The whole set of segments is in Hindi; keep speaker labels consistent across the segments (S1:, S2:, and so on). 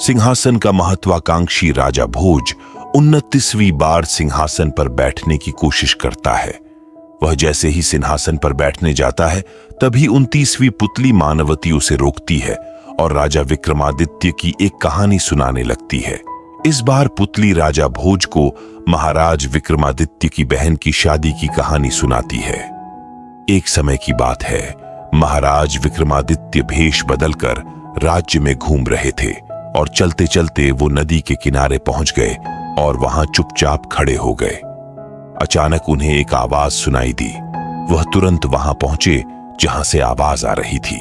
S1: सिंहासन का महत्वाकांक्षी राजा भोज 29वीं बार सिंहासन पर बैठने की कोशिश करता है। वह जैसे ही सिंहासन पर बैठने जाता है तभी 29वीं पुतली मानवती उसे रोकती है और राजा विक्रमादित्य की एक कहानी सुनाने लगती है। इस बार पुतली राजा भोज को महाराज विक्रमादित्य की बहन की शादी की कहानी सुनाती है। एक समय की बात है, महाराज विक्रमादित्य भेष बदलकर राज्य में घूम रहे थे और चलते चलते वो नदी के किनारे पहुंच गए और वहां चुपचाप खड़े हो गए। अचानक उन्हें एक आवाज सुनाई दी। वह तुरंत वहां पहुंचे जहां से आवाज आ रही थी।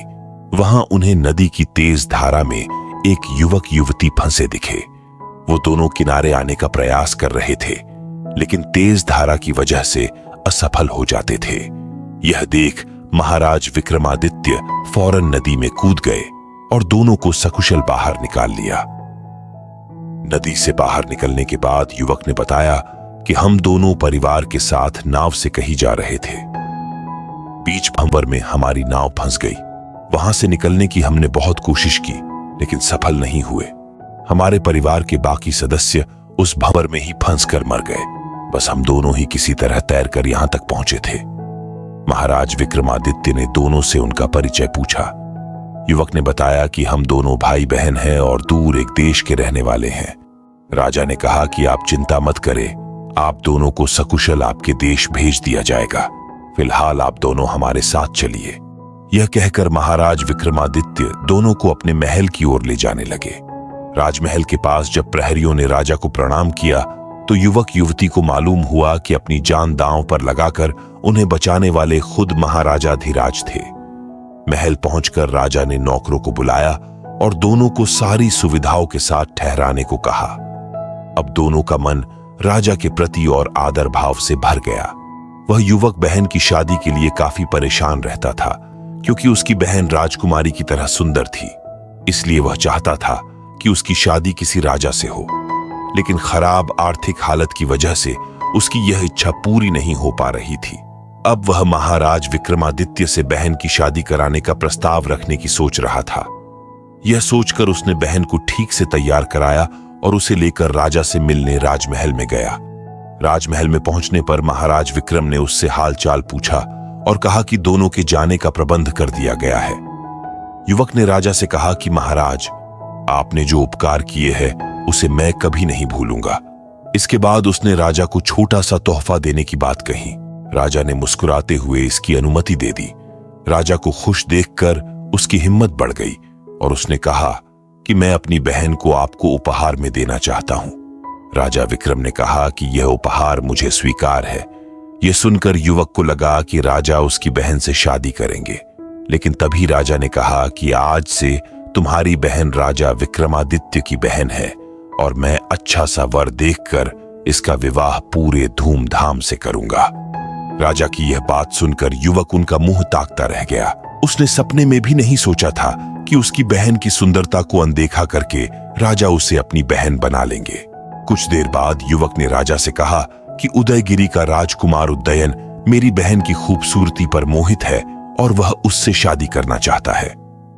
S1: वहां उन्हें नदी की तेज धारा में एक युवक युवती फंसे दिखे। वो दोनों किनारे आने का प्रयास कर रहे थे, लेकिन तेज धारा की वजह से असफल हो जाते थे। यह देख महाराज विक्रमादित्य फौरन नदी में कूद गए और दोनों को सकुशल बाहर निकाल लिया। नदी से बाहर निकलने के बाद युवक ने बताया कि हम दोनों परिवार के साथ नाव से कहीं जा रहे थे। बीच भंवर में हमारी नाव फंस गई। वहां से निकलने की हमने बहुत कोशिश की, लेकिन सफल नहीं हुए। हमारे परिवार के बाकी सदस्य उस भंवर में ही फंसकर मर गए। बस हम दोनों ही किसी तरह तैरकर यहां तक पहुंचे थे। महाराज विक्रमादित्य ने दोनों से उनका परिचय पूछा। युवक ने बताया कि हम दोनों भाई बहन हैं और दूर एक देश के रहने वाले हैं। राजा ने कहा कि आप चिंता मत करें, आप दोनों को सकुशल आपके देश भेज दिया जाएगा। फिलहाल आप दोनों हमारे साथ चलिए। यह कहकर महाराज विक्रमादित्य दोनों को अपने महल की ओर ले जाने लगे। राजमहल के पास जब प्रहरियों ने राजा को प्रणाम किया तो युवक युवती को मालूम हुआ कि अपनी जान दांव पर लगाकर उन्हें बचाने वाले खुद महाराजाधिराज थे। महल पहुंचकर राजा ने नौकरों को बुलाया और दोनों को सारी सुविधाओं के साथ ठहराने को कहा। अब दोनों का मन राजा के प्रति और आदर भाव से भर गया। वह युवक बहन की शादी के लिए काफी परेशान रहता था, क्योंकि उसकी बहन राजकुमारी की तरह सुंदर थी। इसलिए वह चाहता था कि उसकी शादी किसी राजा से हो, लेकिन खराब आर्थिक हालत की वजह से उसकी यह इच्छा पूरी नहीं हो पा रही थी। अब वह महाराज विक्रमादित्य से बहन की शादी कराने का प्रस्ताव रखने की सोच रहा था। यह सोचकर उसने बहन को ठीक से तैयार कराया और उसे लेकर राजा से मिलने राजमहल में गया। राजमहल में पहुंचने पर महाराज विक्रम ने उससे हालचाल पूछा और कहा कि दोनों के जाने का प्रबंध कर दिया गया है। युवक ने राजा से कहा कि महाराज, आपने जो उपकार किए हैं उसे मैं कभी नहीं भूलूंगा। इसके बाद उसने राजा को छोटा सा तोहफा देने की बात कही। राजा ने मुस्कुराते हुए इसकी अनुमति दे दी। राजा को खुश देखकर उसकी हिम्मत बढ़ गई और उसने कहा कि मैं अपनी बहन को आपको उपहार में देना चाहता हूं। राजा विक्रम ने कहा कि यह उपहार मुझे स्वीकार है। यह सुनकर युवक को लगा कि राजा उसकी बहन से शादी करेंगे, लेकिन तभी राजा ने कहा कि आज से तुम्हारी बहन राजा विक्रमादित्य की बहन है और मैं अच्छा सा वर देखकर इसका विवाह पूरे धूमधाम से करूंगा। राजा की यह बात सुनकर युवक उनका मुंह ताकता रह गया। उसने सपने में भी नहीं सोचा था कि उसकी बहन की सुंदरता को अनदेखा करके राजा उसे अपनी बहन बना लेंगे। कुछ देर बाद युवक ने राजा से कहा कि उदयगिरी का राजकुमार उदयन मेरी बहन की खूबसूरती पर मोहित है और वह उससे शादी करना चाहता है।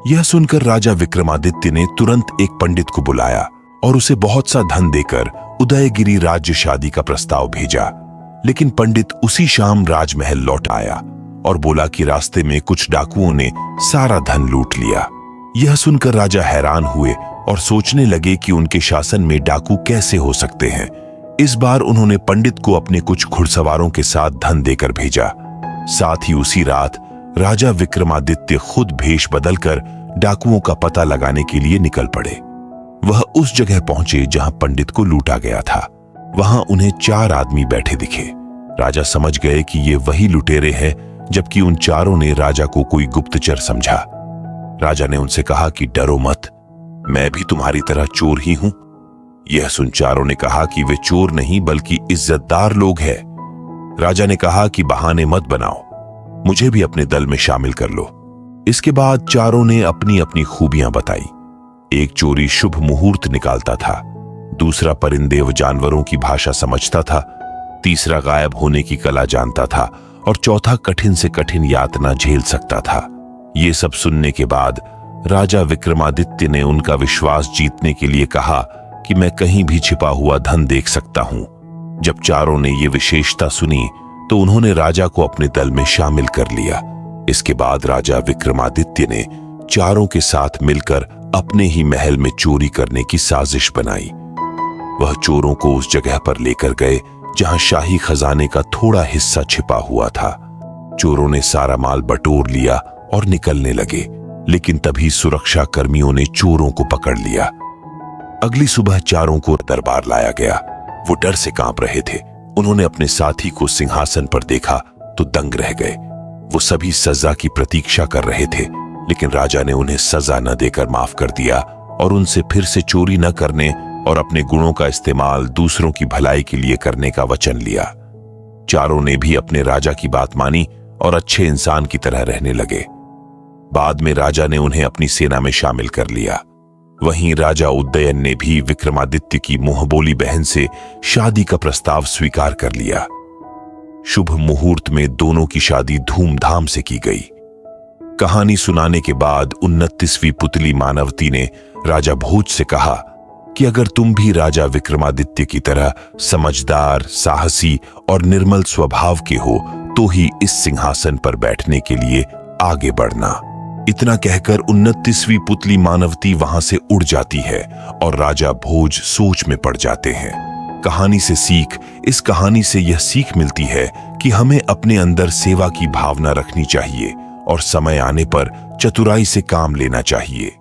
S1: यह सुनकर राजा विक्रमादित्य ने तुरंत एक पंडित को बुलाया और उसे बहुत सा धन देकर उदयगिरी राज्य शादी का प्रस्ताव भेजा। लेकिन पंडित उसी शाम राजमहल लौट आया और बोला कि रास्ते में कुछ डाकुओं ने सारा धन लूट लिया। यह सुनकर राजा हैरान हुए और सोचने लगे कि उनके शासन में डाकू कैसे हो सकते हैं। इस बार उन्होंने पंडित को अपने कुछ घुड़सवारों के साथ धन देकर भेजा। साथ ही उसी रात राजा विक्रमादित्य खुद भेष बदलकर डाकुओं का पता लगाने के लिए निकल पड़े। वह उस जगह पहुंचे जहां पंडित को लूटा गया था। वहां उन्हें 4 आदमी बैठे दिखे। राजा समझ गए कि ये वही लुटेरे हैं, जबकि उन चारों ने राजा को कोई गुप्तचर समझा। राजा ने उनसे कहा कि डरो मत, मैं भी तुम्हारी तरह चोर ही हूं। यह सुन चारों ने कहा कि वे चोर नहीं बल्कि इज्जतदार लोग हैं। राजा ने कहा कि बहाने मत बनाओ, मुझे भी अपने दल में शामिल कर लो। इसके बाद चारों ने अपनी अपनी खूबियां बताई। एक चोरी शुभ मुहूर्त निकालता था, दूसरा परिंदे व जानवरों की भाषा समझता था, तीसरा गायब होने की कला जानता था और चौथा कठिन से कठिन यातना झेल सकता था। ये सब सुनने के बाद राजा विक्रमादित्य ने उनका विश्वास जीतने के लिए कहा कि मैं कहीं भी छिपा हुआ धन देख सकता हूं। जब चारों ने यह विशेषता सुनी तो उन्होंने राजा को अपने दल में शामिल कर लिया। इसके बाद राजा विक्रमादित्य ने चारों के साथ मिलकर अपने ही महल में चोरी करने की साजिश बनाई। वह चोरों को उस जगह पर लेकर गए जहां शाही खजाने का थोड़ा हिस्सा छिपा हुआ था। चोरों ने सारा माल बटोर लिया और निकलने लगे, लेकिन तभी सुरक्षा कर्मियों ने चोरों को पकड़ लिया। अगली सुबह चारों को दरबार लाया गया। वो डर से कांप रहे थे। उन्होंने अपने साथी को सिंहासन पर देखा तो दंग रह गए। वो सभी सजा की प्रतीक्षा कर रहे थे, लेकिन राजा ने उन्हें सजा न देकर माफ कर दिया और उनसे फिर से चोरी न करने और अपने गुणों का इस्तेमाल दूसरों की भलाई के लिए करने का वचन लिया। चारों ने भी अपने राजा की बात मानी और अच्छे इंसान की तरह रहने लगे। बाद में राजा ने उन्हें अपनी सेना में शामिल कर लिया। वहीं राजा उदयन ने भी विक्रमादित्य की मुंहबोली बहन से शादी का प्रस्ताव स्वीकार कर लिया। शुभ मुहूर्त में दोनों की शादी धूमधाम से की गई। कहानी सुनाने के बाद 29वीं पुतली मानवती ने राजा भोज से कहा कि अगर तुम भी राजा विक्रमादित्य की तरह समझदार, साहसी और निर्मल स्वभाव के हो तो ही इस सिंहासन पर बैठने के लिए आगे बढ़ना। इतना कहकर 29वीं पुतली मानवती वहां से उड़ जाती है और राजा भोज सोच में पड़ जाते हैं। कहानी से सीख, इस कहानी से यह सीख मिलती है कि हमें अपने अंदर सेवा की भावना रखनी चाहिए और समय आने पर चतुराई से काम लेना चाहिए।